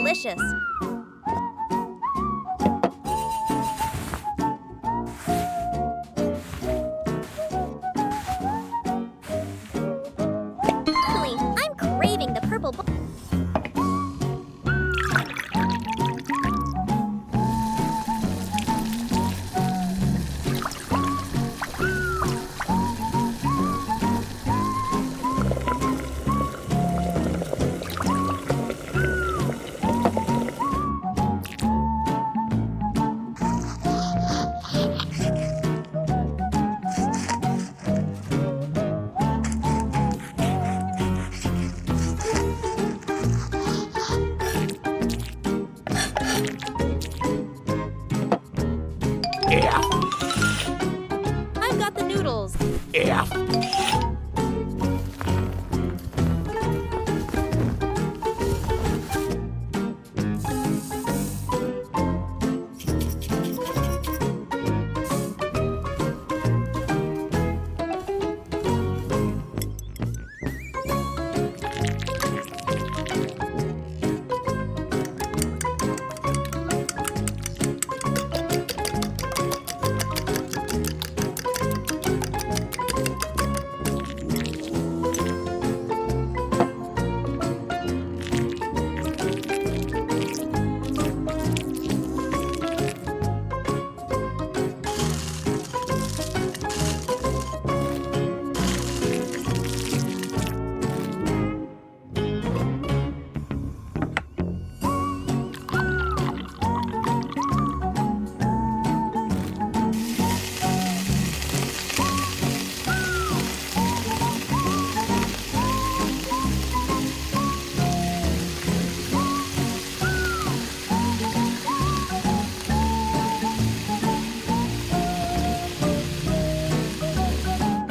delicious. Finally, I'm craving the purple bowl. I've got the noodles.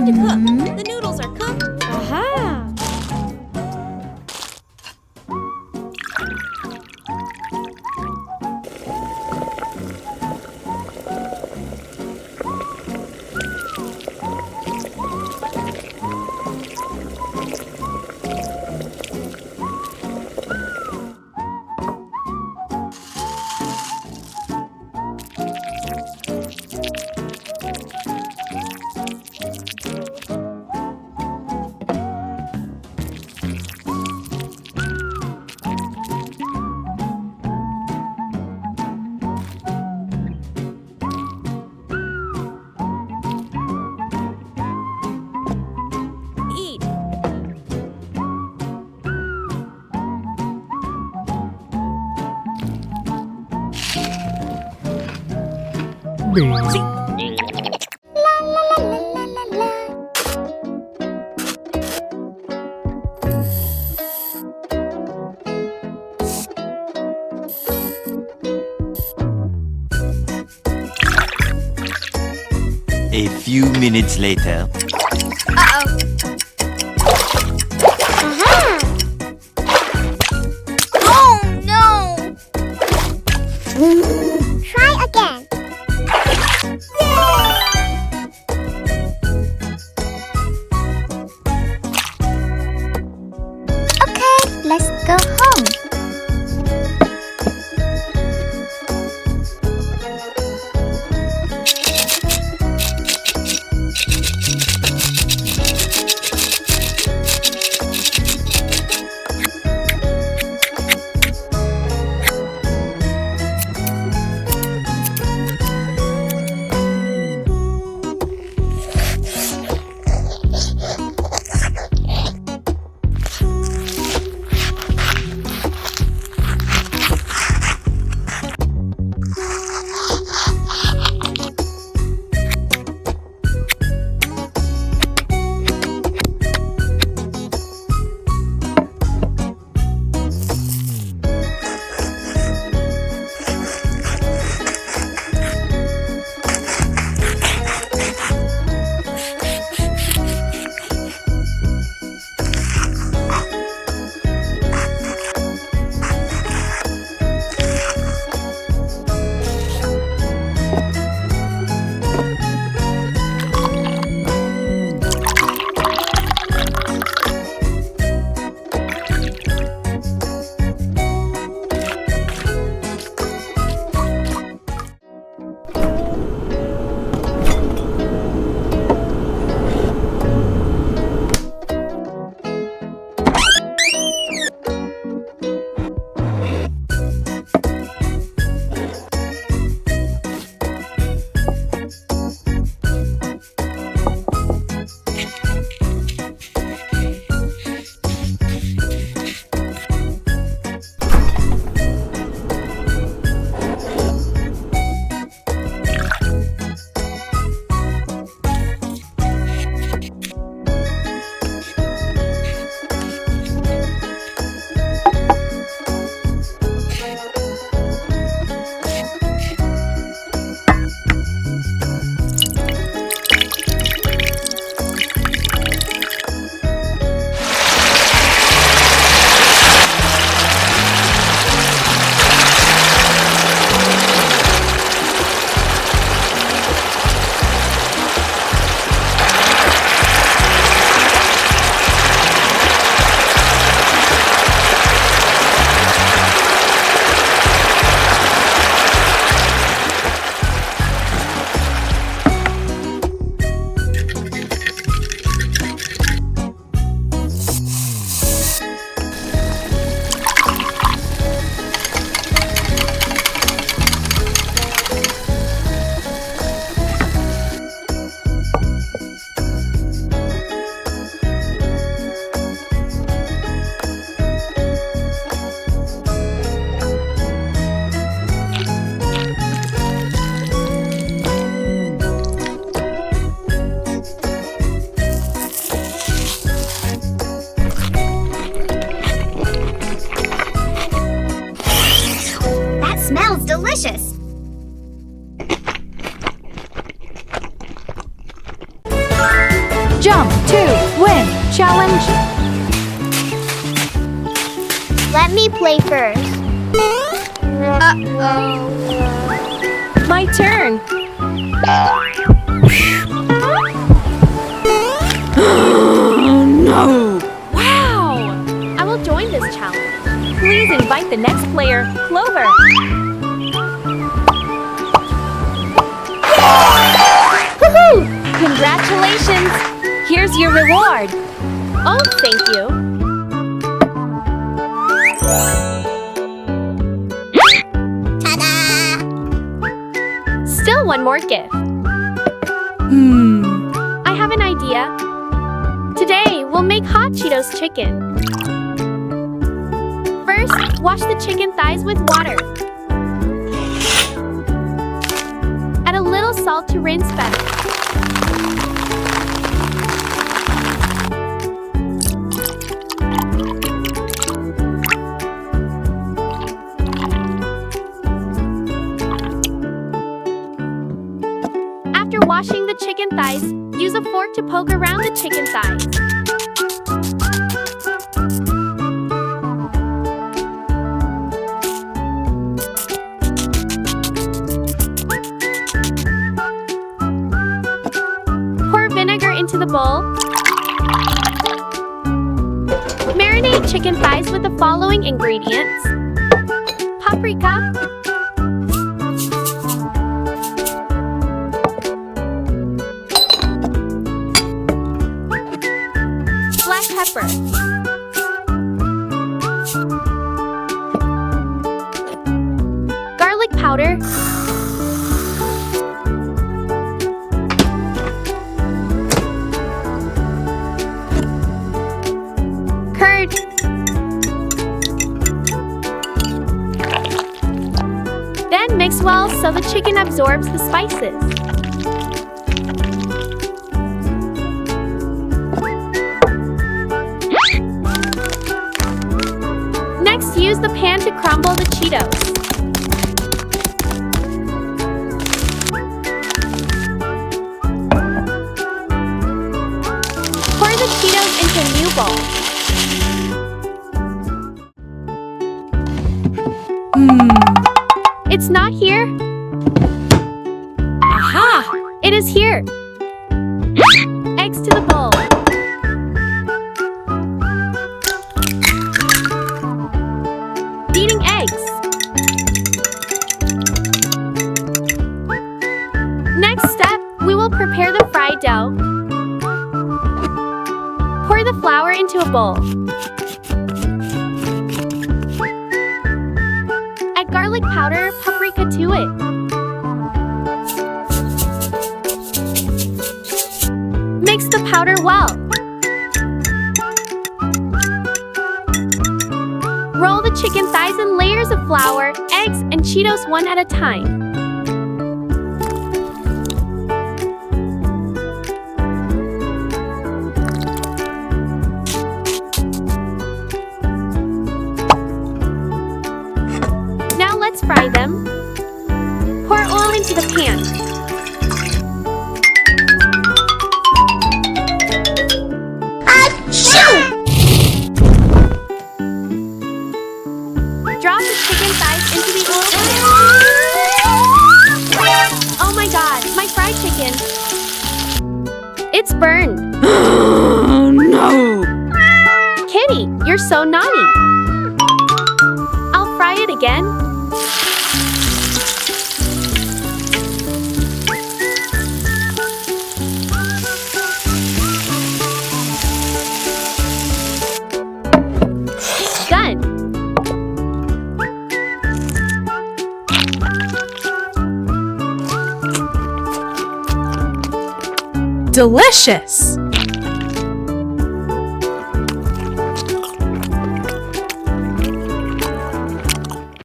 To cook. The noodles are cooked. Aha! Eat. A few minutes later. Uh-oh. Oh, no! Try again. Okay, let's go home. Smells delicious. Jump to win challenge. Let me play first. Uh-oh. My turn. No! Wow! I will join this challenge. Please invite the next player, Clover. Woohoo! Congratulations! Here's your reward. Oh, thank you. Ta-da! Still one more gift. I have an idea. Today, we'll make hot Cheetos chicken. First, wash the chicken thighs with water. Add a little salt to rinse better. After washing the chicken thighs, use a fork to poke around the chicken thighs. Pour vinegar into the bowl. Marinate chicken thighs with the following ingredients: paprika, black pepper, garlic powder, curd, then mix well so the chicken absorbs the spices. Next, use the pan to crumble the Cheetos. Pour the Cheetos into a new bowl. It's not here. Aha! It is here. Eggs to the bowl. Beating eggs. Next step, we will prepare the fried dough. Pour the flour into a bowl. Add garlic powder, paprika to it. Mix the powder well. Roll the chicken thighs in layers of flour, eggs, and Cheetos one at a time. Now let's fry them. Pour oil into the pan. Drop the chicken thighs into the oil pan. Oh my god, my fried chicken. It's burned. Oh no! Kitty, you're so naughty. I'll fry it again. Done. Delicious!